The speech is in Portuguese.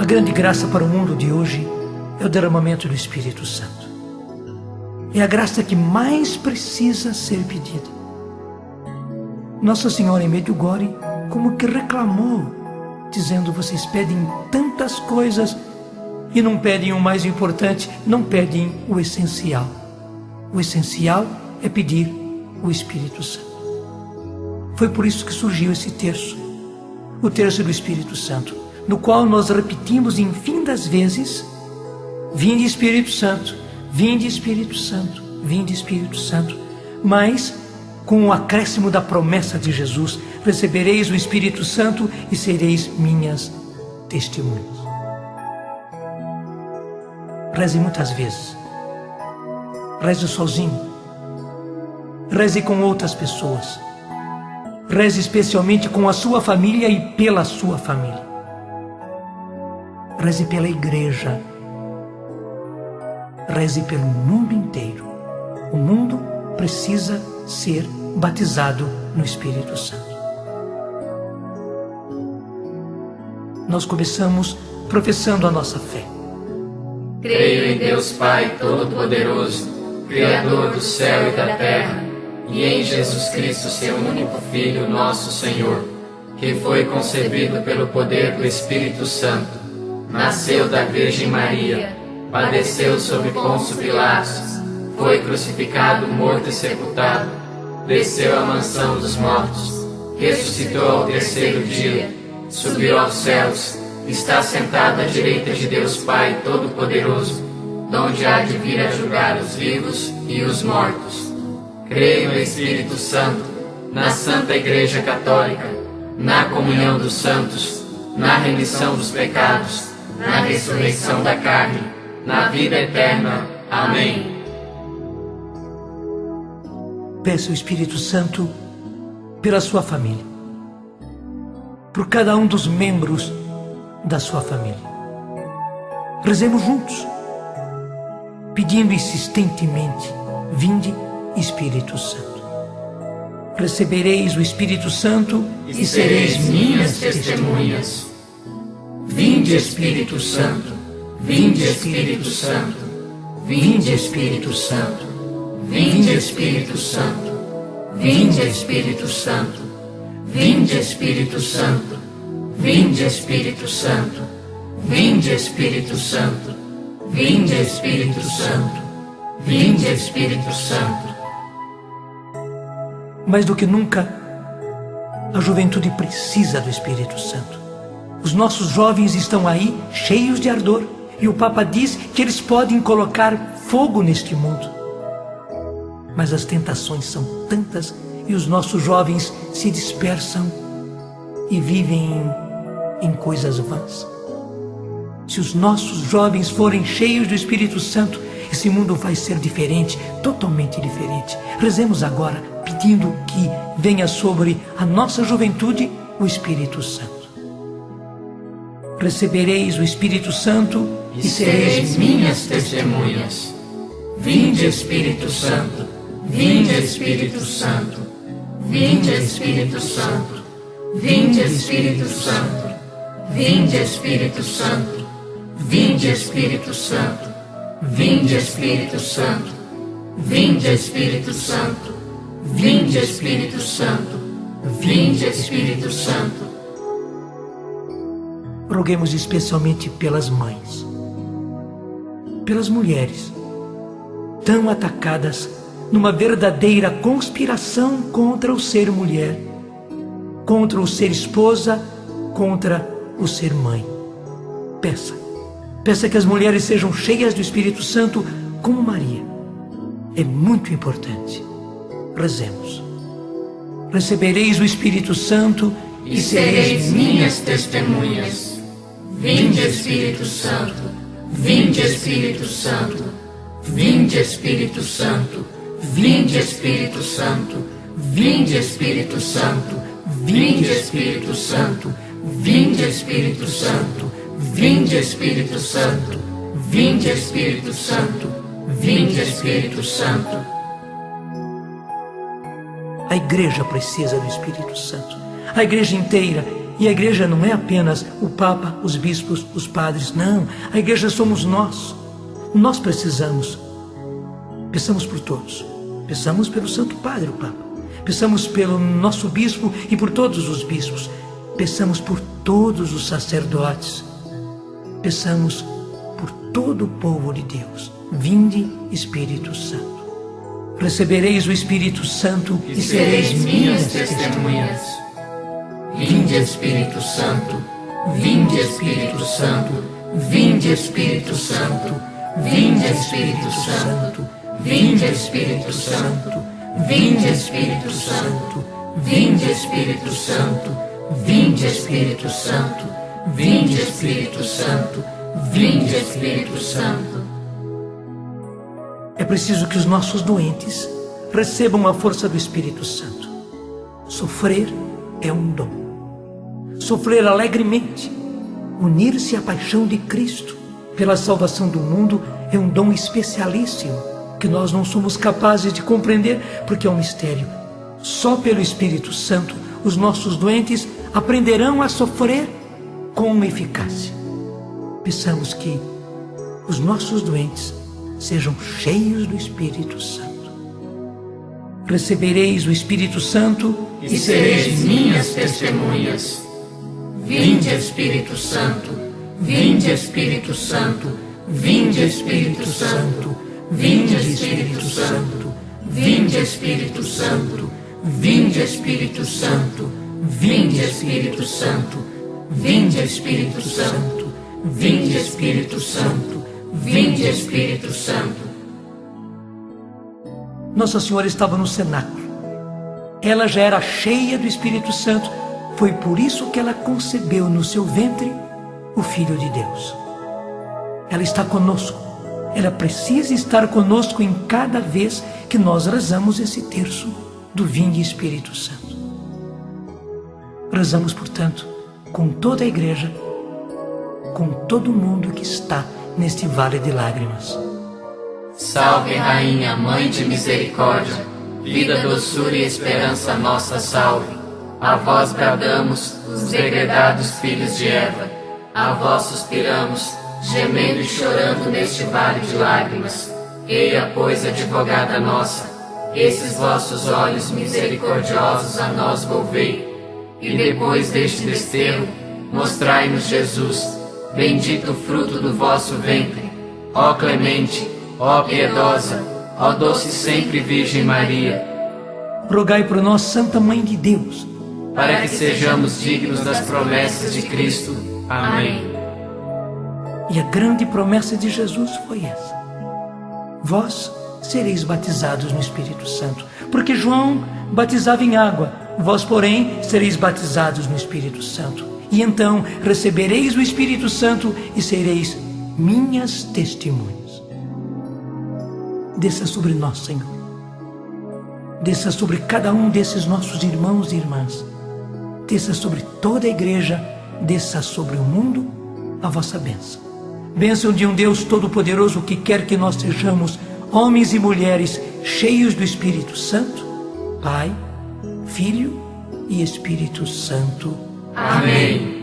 grande graça para o mundo de hoje é o derramamento do Espírito Santo. É a graça que mais precisa ser pedida. Nossa Senhora em Medjugorje como que reclamou, dizendo: vocês pedem tantas coisas e não pedem o mais importante, não pedem o essencial. O essencial é pedir o Espírito Santo. Foi por isso que surgiu esse terço, o terço do Espírito Santo, no qual nós repetimos infindas vezes: vinde Espírito Santo, vinde Espírito Santo, vinde Espírito Santo. Mas com o acréscimo da promessa de Jesus: recebereis o Espírito Santo e sereis minhas testemunhas. Reze muitas vezes. Reze sozinho. Reze com outras pessoas. Reze especialmente com a sua família e pela sua família. Reze pela igreja. Reze pelo mundo inteiro. O mundo precisa ser batizado no Espírito Santo. Nós começamos professando a nossa fé. Creio em Deus Pai Todo-Poderoso, Criador do céu e da terra, e em Jesus Cristo, seu único Filho, nosso Senhor, que foi concebido pelo poder do Espírito Santo, nasceu da Virgem Maria, padeceu sob Pôncio Pilatos, foi crucificado, morto e sepultado, desceu à mansão dos mortos, ressuscitou ao terceiro dia, subiu aos céus, está sentado à direita de Deus Pai Todo-Poderoso, donde há de vir a julgar os vivos e os mortos. Creio no Espírito Santo, na Santa Igreja Católica, na comunhão dos santos, na remissão dos pecados, na ressurreição da carne, na vida eterna. Amém. Peça o Espírito Santo pela sua família, por cada um dos membros da sua família. Rezemos juntos, pedindo insistentemente: vinde Espírito Santo. Recebereis o Espírito Santo e sereis minhas testemunhas. Vinde Espírito Santo, vinde Espírito Santo, vinde Espírito Santo, vinde Espírito Santo, vinde Espírito Santo, vinde Espírito Santo, vinde Espírito Santo, vinde Espírito Santo, vinde Espírito Santo, vinde Espírito Santo. Mais do que nunca, a juventude precisa do Espírito Santo. Os nossos jovens estão aí cheios de ardor, e o Papa diz que eles podem colocar fogo neste mundo. Mas as tentações são tantas e os nossos jovens se dispersam e vivem em coisas vãs. Se os nossos jovens forem cheios do Espírito Santo, esse mundo vai ser diferente, totalmente diferente. Rezemos agora, pedindo que venha sobre a nossa juventude o Espírito Santo. Recebereis o Espírito Santo e sereis minhas testemunhas. Vinde Espírito Santo, vinde Espírito Santo, vinde Espírito Santo, vinde Espírito Santo, vinde Espírito Santo, vinde Espírito Santo, vinde Espírito Santo, vinde Espírito Santo, vinde Espírito Santo, vinde Espírito Santo. Roguemos especialmente pelas mães, pelas mulheres, tão atacadas numa verdadeira conspiração contra o ser mulher, contra o ser esposa, contra o ser mãe. Peça que as mulheres sejam cheias do Espírito Santo como Maria. É muito importante. Rezemos. Recebereis o Espírito Santo e sereis minhas testemunhas. Vinde Espírito Santo, vinde Espírito Santo, vinde Espírito Santo, vinde Espírito Santo, vinde Espírito Santo, vinde Espírito Santo, vinde Espírito Santo, vinde Espírito Santo, vinde Espírito Santo, vinde Espírito Santo. A igreja precisa do Espírito Santo, a igreja inteira, E a igreja não é apenas o Papa, os bispos, os padres, não. A igreja somos nós. Nós precisamos. Peçamos por todos. Peçamos pelo Santo Padre, o Papa. Peçamos pelo nosso bispo e por todos os bispos. Peçamos por todos os sacerdotes. Peçamos por todo o povo de Deus. Vinde, Espírito Santo. Recebereis o Espírito Santo e sereis minhas testemunhas. Vinde, Espírito Santo. Vinde, Espírito Santo. Vinde, Espírito Santo. Vinde, Espírito Santo. Vinde, Espírito Santo. Vinde, Espírito Santo. Vinde, Espírito Santo. Vinde, Espírito Santo. Vinde, Espírito Santo. Vinde, Espírito Santo. É preciso que os nossos doentes recebam a força do Espírito Santo. Sofrer é um dom. Sofrer alegremente, unir-se à paixão de Cristo pela salvação do mundo é um dom especialíssimo que nós não somos capazes de compreender porque é um mistério. Só pelo Espírito Santo os nossos doentes aprenderão a sofrer com eficácia. Peçamos que os nossos doentes sejam cheios do Espírito Santo. Recebereis o Espírito Santo e sereis minhas testemunhas. Vinde, Espírito Santo. Vinde, Espírito Santo. Vinde, Espírito Santo. Vinde, Espírito Santo. Vinde, Espírito Santo. Vinde, Espírito Santo. Vinde, Espírito Santo. Vinde, Espírito Santo. Vinde, Espírito Santo. Vinde, Espírito Santo. Nossa Senhora estava no cenáculo. Ela já era cheia do Espírito Santo. Foi por isso que ela concebeu no seu ventre o Filho de Deus. Ela está conosco. Ela precisa estar conosco em cada vez que nós rezamos esse terço do Vinde, Espírito Santo. Rezamos, portanto, com toda a igreja, com todo mundo que está neste vale de lágrimas. Salve, Rainha, Mãe de Misericórdia, vida, doçura e esperança nossa, salve. A vós bradamos, os degredados filhos de Eva. A vós suspiramos, gemendo e chorando neste vale de lágrimas. Eia, pois, advogada nossa, esses vossos olhos misericordiosos a nós volvei. E depois deste desterro, mostrai-nos Jesus, bendito o fruto do vosso ventre. Ó clemente, ó piedosa, ó doce sempre Virgem Maria, rogai por nós, Santa Mãe de Deus, para que sejamos dignos das promessas de Cristo. Amém. E a grande promessa de Jesus foi essa: vós sereis batizados no Espírito Santo. Porque João batizava em água, vós, porém, sereis batizados no Espírito Santo. E então recebereis o Espírito Santo e sereis minhas testemunhas. Desça sobre nós, Senhor. Desça sobre cada um desses nossos irmãos e irmãs. Desça sobre toda a igreja. Desça sobre o mundo a vossa bênção. Bênção de um Deus Todo-Poderoso que quer que nós sejamos homens e mulheres cheios do Espírito Santo, Pai, Filho e Espírito Santo. Amém.